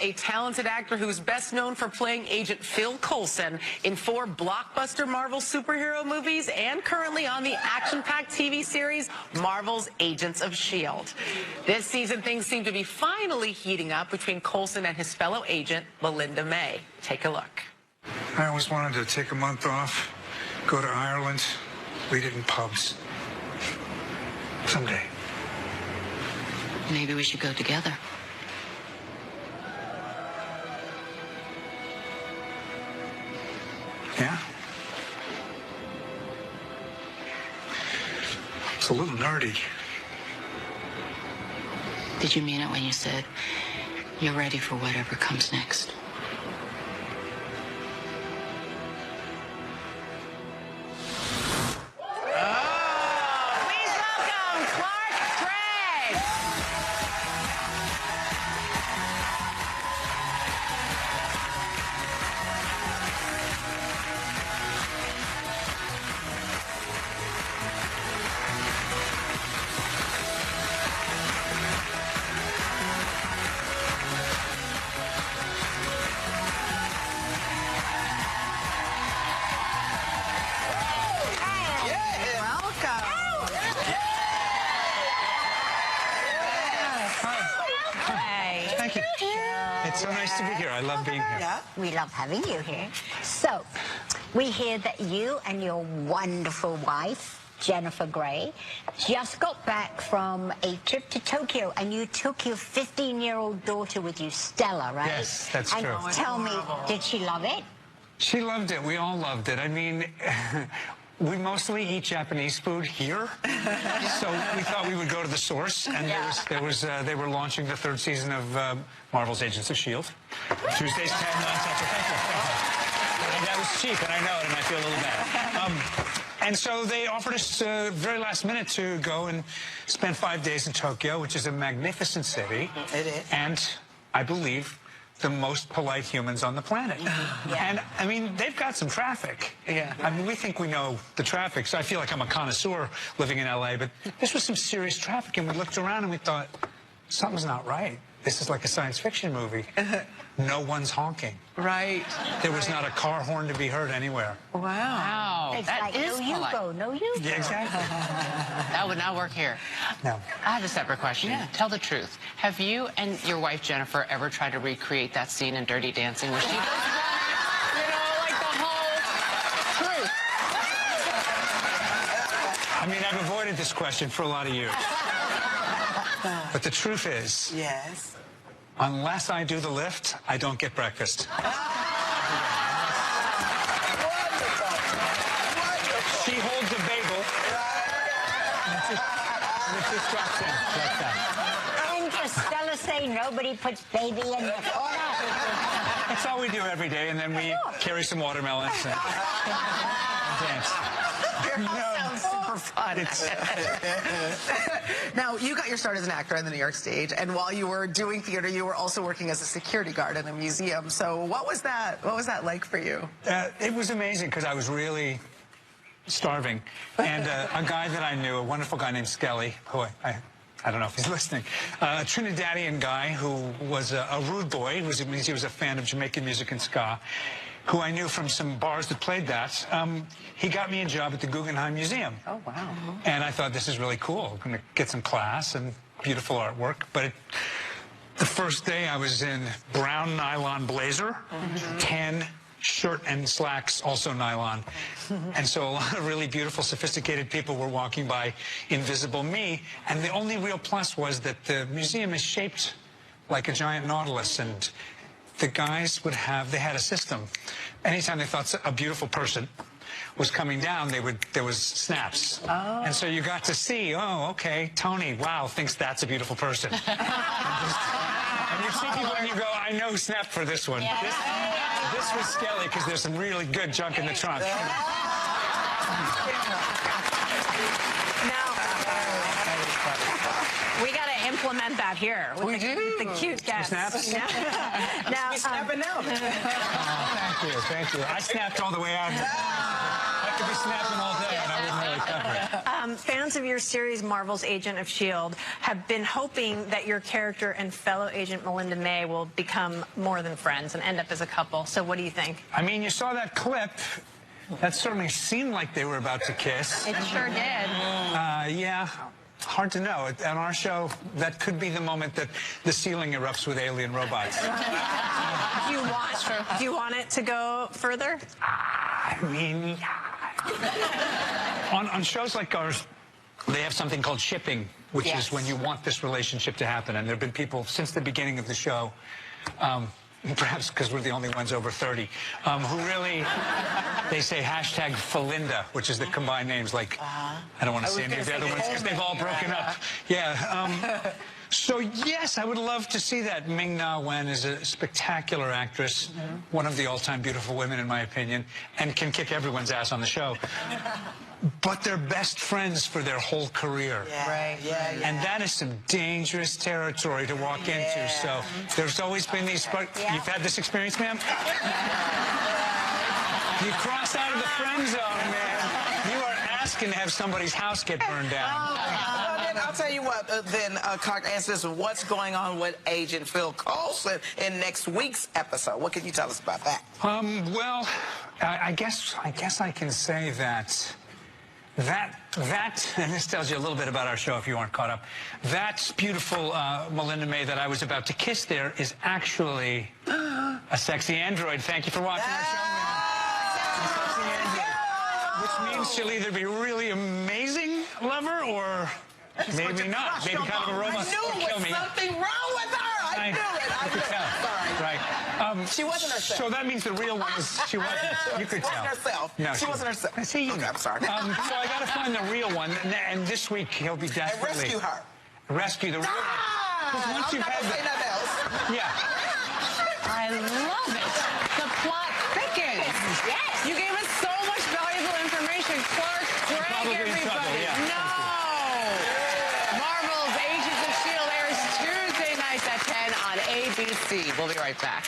a talented actor who's best known for playing Agent Phil Coulson in 4 blockbuster Marvel superhero movies and currently on the action-packed TV series Marvel's Agents of S.H.I.E.L.D. This season, things seem to be finally heating up between Coulson and his fellow agent, Melinda May. Take a look. I always wanted to take a month off, go to Ireland, lead it in pubs. Someday. Maybe we should go together. Yeah? It's a little nerdy. Did you mean it when you said you're ready for whatever comes next? Please welcome Clark Gregg. Thank you. It's so nice to be here. I love being here. Yeah. We love having you here. So, we hear that you and your wonderful wife, Jennifer Grey, just got back from a trip to Tokyo, and you took your 15-year-old daughter with you, Stella, right? Yes, that's and true. Tell me, did she love it? She loved it. We all loved it. I mean, we mostly eat Japanese food here, so we thought we would go to the source. And they were launching the 3rd season of Marvel's Agents of S.H.I.E.L.D. Tuesdays 10 on Thank you. That was cheap, and I know it, and I feel a little bad. And so they offered us very last minute to go and spend 5 days in Tokyo, which is a magnificent city. It is. And I believe the most polite humans on the planet. Yeah. And, I mean, they've got some traffic. Yeah. I mean, we think we know the traffic, so I feel like I'm a connoisseur living in L.A., but this was some serious traffic, and we looked around and we thought, something's not right. This is like a science fiction movie. No one's honking. Right. There was not a car horn to be heard anywhere. Wow. It's that like, is no, you polite. go, no, you go. Yeah, exactly. That would not work here. No. I have a separate question. Yeah. Tell the truth. Have you and your wife, Jennifer, ever tried to recreate that scene in Dirty Dancing where she does you know, like the whole truth? I mean, I've avoided this question for a lot of years. But the truth is, Yes. unless I do the lift, I don't get breakfast. She holds a bagel. And it just drops in like that. And does Stella say nobody puts baby in the corner? That's all we do every day, and then we carry some watermelons and dance. Sounds super fun. Now, you got your start as an actor on the New York stage, and while you were doing theater, you were also working as a security guard in a museum. So what was that like for you? It was amazing because I was really starving. And a guy that I knew, a wonderful guy named Skelly, who I don't know if he's listening, a Trinidadian guy who was a rude boy, he was a fan of Jamaican music and ska, who I knew from some bars that played that. He got me a job at the Guggenheim Museum. Oh, wow. And I thought, this is really cool. I'm going to get some class and beautiful artwork. But the first day I was in brown nylon blazer, tan shirt and slacks, also nylon. And so a lot of really beautiful, sophisticated people were walking by, invisible me. And the only real plus was that the museum is shaped like a giant nautilus. And the guys they had a system. Anytime they thought a beautiful person was coming down, there was snaps. Oh. And so you got to see, oh, okay, Tony, wow, thinks that's a beautiful person. And you see people and you go, I know who snapped for this one. Yeah. This was Skelly because there's some really good junk in the trunk. We got to implement that here. We do. The cute guests. Snaps? Now, Snapping out. Thank you. I snapped all the way out. could be snapping all day, and I wouldn't really cover it. Fans of your series, Marvel's Agent of S.H.I.E.L.D., have been hoping that your character and fellow agent Melinda May will become more than friends and end up as a couple. So what do you think? I mean, you saw that clip. That certainly seemed like they were about to kiss. It sure did. Yeah. Hard to know. On our show, that could be the moment that the ceiling erupts with alien robots. Do you want it to go further? I mean, on shows like ours, they have something called shipping, which is when you want this relationship to happen. And there have been people since the beginning of the show, perhaps because we're the only ones over 30, who really, they say hashtag Philinda, which is the combined names. Like, I don't want to say any of the other ones because they've all broken up. Yeah. So, yes, I would love to see that. Ming-Na Wen is a spectacular actress, one of the all-time beautiful women, in my opinion, and can kick everyone's ass on the show. But they're best friends for their whole career. Right. And that is some dangerous territory to walk into. So there's always been these... You've had this experience, ma'am? You cross out of the friend zone, man. You are asking to have somebody's house get burned down. I'll tell you what, Clark, answer this. What's going on with Agent Phil Coulson in next week's episode? What can you tell us about that? Well, I guess I can say that, and this tells you a little bit about our show if you aren't caught up, that beautiful Melinda May that I was about to kiss there is actually a sexy android. Thank you for watching our show, man. A sexy android. Which means she'll either be really amazing lover or maybe not. Maybe kind of a robot. I knew there was something wrong with her. I knew it. I could tell. Sorry. Right. She wasn't herself. So that means the real one is she wasn't. You could tell. She wasn't herself. No, she wasn't herself. I see you. Okay, I'm sorry. So I got to find the real one, and this week he'll be desperately... And rescue her. Rescue the real one. Because once you've had say nothing else. Yeah. I love it. The plot thickens. Yes. You gave us so much valuable information. Clark Gregg, Probably in everybody. trouble, yeah. No. Marvel's Agents of S.H.I.E.L.D. airs Tuesday nights at 10 on ABC. We'll be right back.